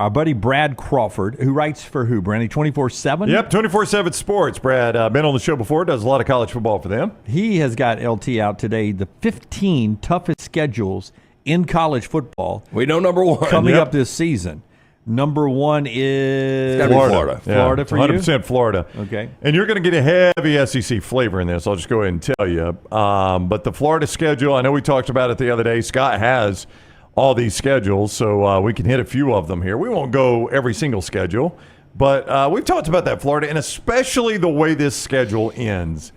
our buddy Brad Crawford, who writes for who, Brandy? 24/7? Yep, 24/7 Sports. Brad, been on the show before, does a lot of college football for them. He has got LT out today, the 15 toughest schedules in college football. We know number one. Coming up this season. Number one is Florida. Florida for 100% Florida. Okay. And you're going to get a heavy SEC flavor in this. I'll just go ahead and tell you. But the Florida schedule, I know we talked about it the other day. Scott has all these schedules, so we can hit a few of them here. We won't go every single schedule, but we've talked about that Florida, and especially the way this schedule ends.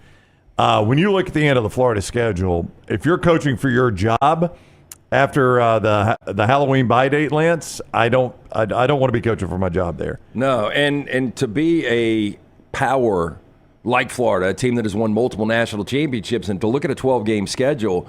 When you look at the end of the Florida schedule, if you're coaching for your job after the Halloween bye date, Lance, I don't want to be coaching for my job there. No, and to be a power like Florida, a team that has won multiple national championships, and to look at a 12-game schedule,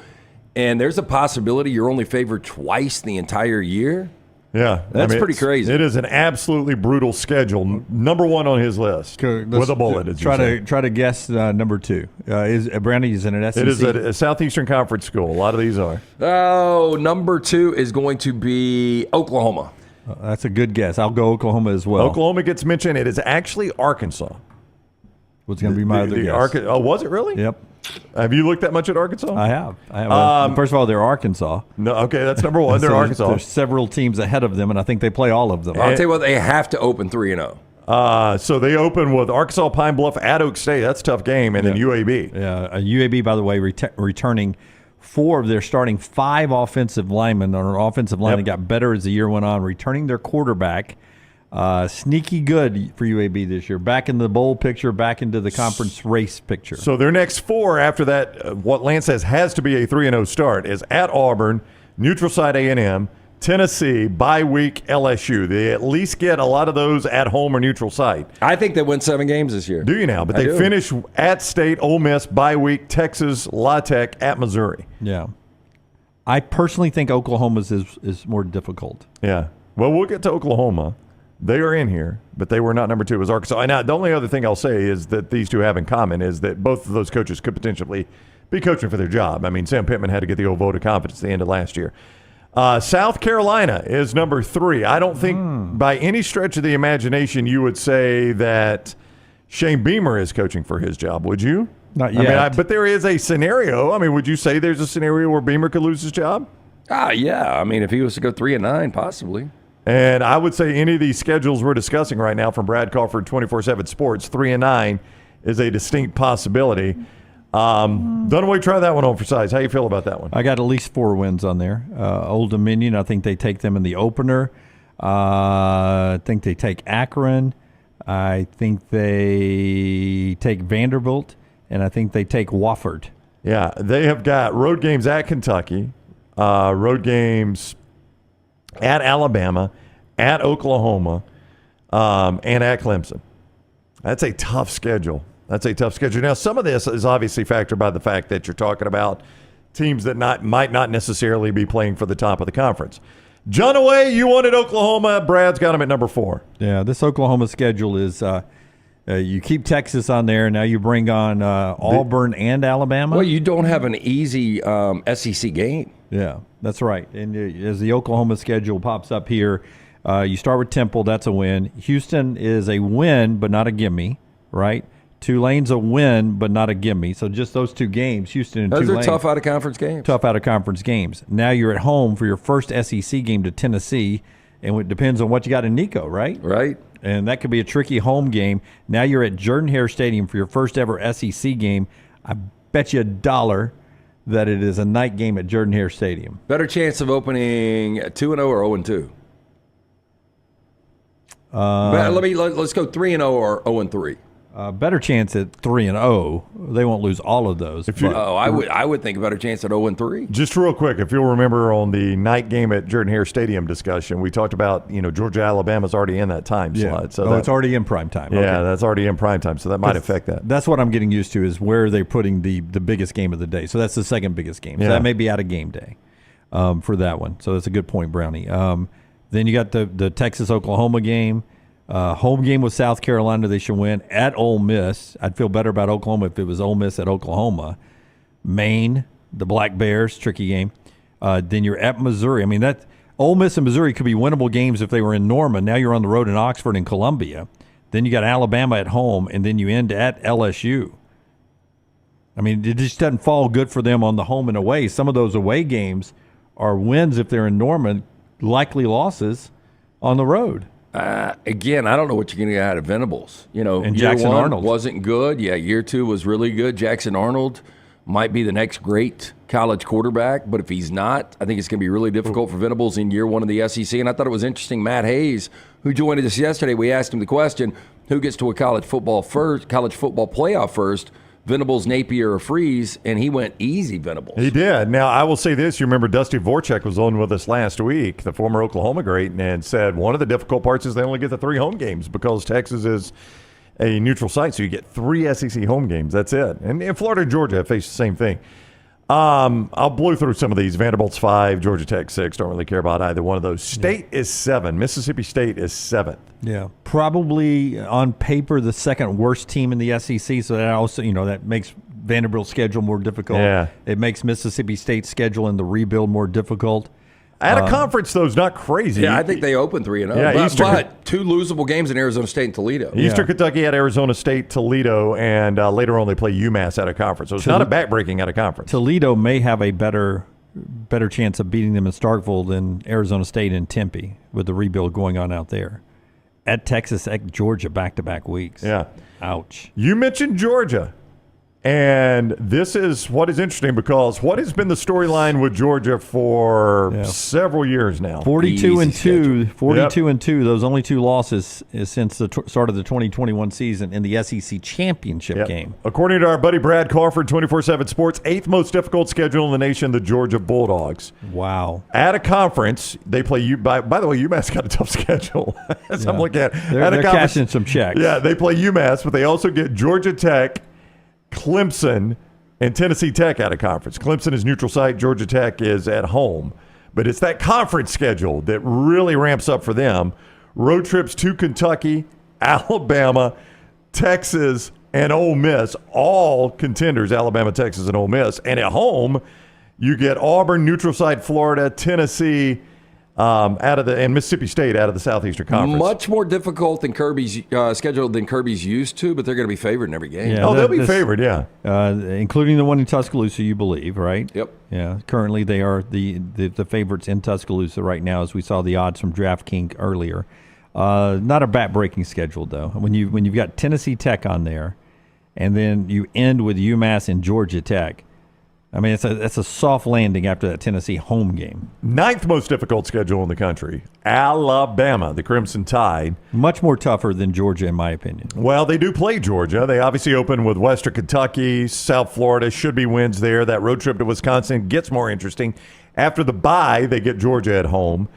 and there's a possibility you're only favored twice the entire year. Yeah, that's pretty crazy. It is an absolutely brutal schedule. Number one on his list with a bullet. Try to guess number two. Is Brandy is in an SEC? It is a Southeastern Conference school. A lot of these are. Oh, number two is going to be Oklahoma. That's a good guess. I'll go Oklahoma as well. Oklahoma gets mentioned. It is actually Arkansas. What's going to be my other guess? Oh, was it really? Yep. Have you looked that much at Arkansas? I have. First of all, they're Arkansas. No, okay, that's number one. They're Arkansas. There's several teams ahead of them, and I think they play all of them. I'll tell you what, they have to open 3-0. So they open with Arkansas, Pine Bluff, at Oak State. That's a tough game, and then UAB. Yeah, UAB, by the way, returning 4 of their starting 5 offensive linemen on an offensive line that got better as the year went on, returning their quarterback. Sneaky good for UAB this year. Back in the bowl picture, back into the conference race picture. So their next 4 after that, what Lance says has to be a 3-0 start, is at Auburn, neutral site A&M, Tennessee, bye week LSU. They at least get a lot of those at home or neutral site. I think they win 7 games this year. Do you now? But they finish at State, Ole Miss, bye week, Texas, La Tech, at Missouri. Yeah. I personally think Oklahoma's is more difficult. Yeah. Well, we'll get to Oklahoma. They are in here, but they were not number 2. It was Arkansas. Now, the only other thing I'll say is that these two have in common is that both of those coaches could potentially be coaching for their job. I mean, Sam Pittman had to get the old vote of confidence at the end of last year. South Carolina is number 3. I don't think by any stretch of the imagination you would say that Shane Beamer is coaching for his job, would you? Not yet. But there is a scenario. I mean, would you say there's a scenario where Beamer could lose his job? Yeah. I mean, if he was to go 3-9, possibly. And I would say any of these schedules we're discussing right now from Brad Crawford, 24/7 Sports, 3-9 is a distinct possibility. Dunaway, try that one on for size. How you feel about that one? I got at least 4 wins on there. Old Dominion, I think they take them in the opener. I think they take Akron. I think they take Vanderbilt. And I think they take Wofford. Yeah, they have got road games at Kentucky, road games at Alabama, at Oklahoma, and at Clemson. That's a tough schedule. Now, some of this is obviously factored by the fact that you're talking about teams that might not necessarily be playing for the top of the conference. John Away, you wanted Oklahoma. Brad's got them at number 4. Yeah, this Oklahoma schedule is you keep Texas on there. Now you bring on Auburn and Alabama. Well, you don't have an easy SEC game. Yeah, that's right. And as the Oklahoma schedule pops up here, you start with Temple. That's a win. Houston is a win, but not a gimme, right? Tulane's a win, but not a gimme. So just those 2 games, Houston and Tulane. Those are tough out-of-conference games. Tough out-of-conference games. Now you're at home for your first SEC game to Tennessee, and it depends on what you got in Nico, right? Right. And that could be a tricky home game. Now you're at Jordan-Hare Stadium for your first ever SEC game. I bet you $1 that it is a night game at Jordan-Hare Stadium. Better chance of opening 2-0 or 0-2? Let's go 3-0 or 0-3. Better chance at 3-0. They won't lose all of those. I would think a better chance at 0-3. Just real quick, if you'll remember on the night game at Jordan-Hare Stadium discussion, we talked about Georgia Alabama's already in that time slot. So it's already in prime time. Yeah, Okay. that's already in prime time, so that might affect that. That's what I'm getting used to is where they're putting the biggest game of the day. So that's the second biggest game. So that may be out of game day for that one. So that's a good point, Brownie. Then you got the Texas-Oklahoma game. Home game with South Carolina, they should win. At Ole Miss, I'd feel better about Oklahoma if it was Ole Miss at Oklahoma. Maine, the Black Bears, tricky game. Then you're at Missouri. I mean, Ole Miss and Missouri could be winnable games if they were in Norman. Now you're on the road in Oxford and Columbia. Then you got Alabama at home, and then you end at LSU. I mean, it just doesn't fall good for them on the home and away. Some of those away games are wins if they're in Norman, likely losses on the road. Again, I don't know what you're going to get out of Venables. And year Jackson one Arnold wasn't good. Yeah, year two was really good. Jackson Arnold might be the next great college quarterback, but if he's not, I think it's going to be really difficult for Venables in year one of the SEC. And I thought it was interesting, Matt Hayes, who joined us yesterday, we asked him the question, who gets to a college football playoff first? Venables, Napier, or Freeze, and he went easy Venables. He did. Now, I will say this. You remember Dusty Voracek was on with us last week, the former Oklahoma great, and said one of the difficult parts is they only get the 3 home games because Texas is a neutral site, so you get 3 SEC home games. That's it. And Florida and Georgia have faced the same thing. I'll blow through some of these. Vanderbilt's 5, Georgia Tech 6. Don't really care about either one of those. State is 7. Mississippi State is 7th. Yeah, probably on paper the second worst team in the SEC. So that also, that makes Vanderbilt's schedule more difficult. Yeah. It makes Mississippi State's schedule and the rebuild more difficult. At a conference, though, is not crazy. Yeah, I think they opened 3-0. Yeah, but 2 losable games in Arizona State and Toledo. Eastern Kentucky at Arizona State, Toledo, and later on they play UMass at a conference. So it's not a backbreaking at a conference. Toledo may have a better chance of beating them in Starkville than Arizona State and Tempe with the rebuild going on out there. At Texas, at Georgia, back-to-back weeks. Yeah. Ouch. You mentioned Georgia. And this is what is interesting because what has been the storyline with Georgia for several years now? 42-2. 42-2. Those only 2 losses is since the start of the 2021 season in the SEC championship game. According to our buddy Brad Crawford, 24/7 Sports, 8th most difficult schedule in the nation, the Georgia Bulldogs. Wow. At a conference, they play by the way, UMass got a tough schedule. As I'm looking at they're cashing some checks. Yeah, they play UMass, but they also get Georgia Tech, Clemson, and Tennessee Tech at a conference. Clemson is neutral site. Georgia Tech is at home. But it's that conference schedule that really ramps up for them. Road trips to Kentucky, Alabama, Texas, and Ole Miss. All contenders, Alabama, Texas, and Ole Miss. And at home, you get Auburn, neutral site, Florida, Tennessee, and Mississippi State out of the Southeastern Conference. Much more difficult than Kirby's schedule than Kirby's used to, but they're going to be favored in every game. Yeah, they'll be favored, including the one in Tuscaloosa, you believe, right? Yep. Yeah. Currently, they are the favorites in Tuscaloosa right now, as we saw the odds from DraftKings earlier. Not a back-breaking schedule, though. When you've got Tennessee Tech on there, and then you end with UMass and Georgia Tech. I mean, it's a soft landing after that Tennessee home game. 9th most difficult schedule in the country, Alabama, the Crimson Tide. Much more tougher than Georgia, in my opinion. Well, they do play Georgia. They obviously open with Western Kentucky, South Florida. Should be wins there. That road trip to Wisconsin gets more interesting. After the bye, they get Georgia at home.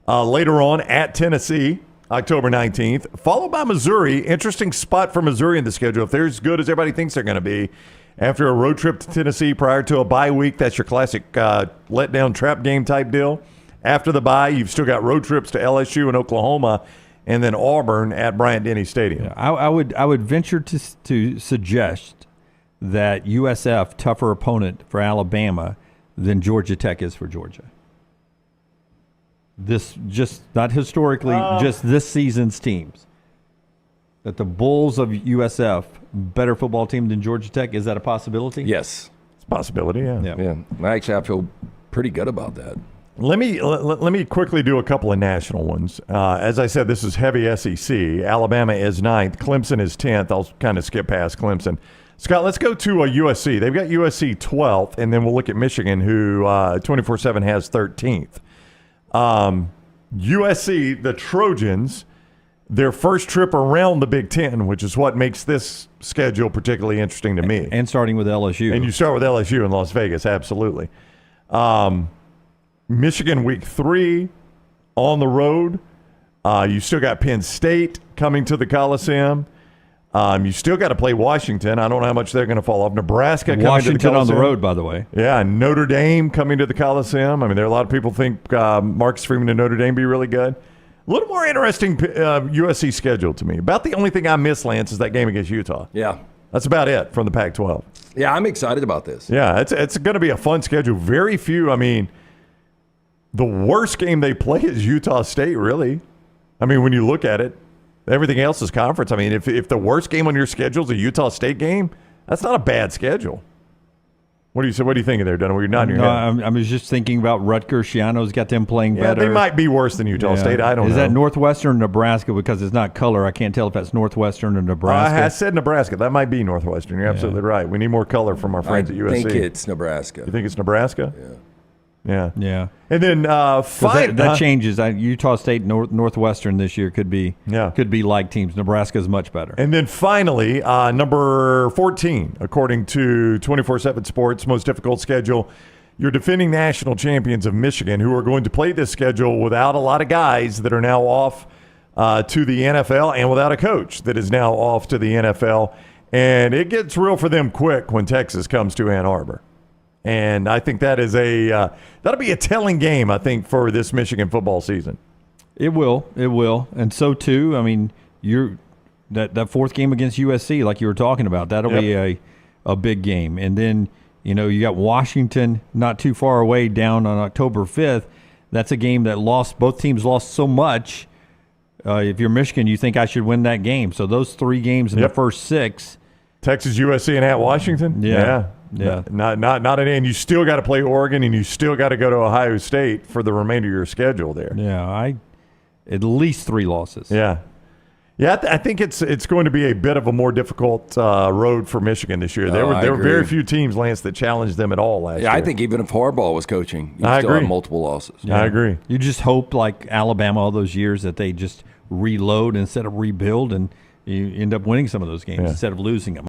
Later on, at Tennessee, October 19th, followed by Missouri. Interesting spot for Missouri in the schedule. If they're as good as everybody thinks they're going to be, after a road trip to Tennessee prior to a bye week, that's your classic letdown trap game type deal. After the bye, you've still got road trips to LSU and Oklahoma, and then Auburn at Bryant-Denny Stadium. Yeah, I would venture to suggest that USF tougher opponent for Alabama than Georgia Tech is for Georgia. This just not historically, just this season's teams. That the Bulls of USF better football team than Georgia Tech, is that a possibility? Yes, it's a possibility. Yeah. Actually, I feel pretty good about that. Let me quickly do a couple of national ones. As I said, this is heavy SEC. Alabama is 9th. Clemson is 10th. I'll kind of skip past Clemson. Scott, let's go to USC. They've got USC 12th, and then we'll look at Michigan, who 24/7 has 13th. USC, the Trojans, their first trip around the Big Ten, which is what makes this schedule particularly interesting to me. And starting with LSU. And you start with LSU in Las Vegas, absolutely. Michigan week 3 on the road. You still got Penn State coming to the Coliseum. You still got to play Washington. I don't know how much they're going to fall off. Nebraska coming Washington to the Coliseum. on the road, by the way. Yeah, Notre Dame coming to the Coliseum. I mean, there are a lot of people think Marcus Freeman and Notre Dame be really good. A little more interesting USC schedule to me. About the only thing I miss, Lance, is that game against Utah. Yeah. That's about it from the Pac-12. Yeah, I'm excited about this. Yeah, it's going to be a fun schedule. Very few. I mean, the worst game they play is Utah State, really. I mean, when you look at it, everything else is conference. I mean, if the worst game on your schedule is a Utah State game, that's not a bad schedule. What do you say? What are you thinking there, Dunn? You're nodding your head. I was just thinking about Rutgers. Shiano's got them playing better. They might be worse than Utah State. I don't know. Is that Northwestern or Nebraska? Because it's not color. I can't tell if that's Northwestern or Nebraska. I said Nebraska. That might be Northwestern. You're absolutely right. We need more color from our friends at USC. I think it's Nebraska. You think it's Nebraska? Yeah. And then that changes. Utah State, Northwestern this year could be like teams. Nebraska's much better. And then finally, number 14, according to 24/7 Sports, most difficult schedule. Your defending national champions of Michigan, who are going to play this schedule without a lot of guys that are now off to the NFL, and without a coach that is now off to the NFL. And it gets real for them quick when Texas comes to Ann Arbor. And I think that is that'll be a telling game, I think, for this Michigan football season. It will. And so, too, I mean, that fourth game against USC, like you were talking about, that'll be a big game. And then, you got Washington not too far away down on October 5th. That's a game that both teams lost so much. If you're Michigan, you think I should win that game. So those 3 games in the first 6. Texas, USC, and at Washington? Yeah. Not an end. You still got to play Oregon, and you still got to go to Ohio State for the remainder of your schedule there. Yeah, at least 3 losses. Yeah. I think it's going to be a bit of a more difficult road for Michigan this year. There were very few teams, Lance, that challenged them at all last year. I think even if Harbaugh was coaching, you'd still have multiple losses. Yeah. I agree. You just hope, like Alabama all those years, that they just reload instead of rebuild, and you end up winning some of those games instead of losing them.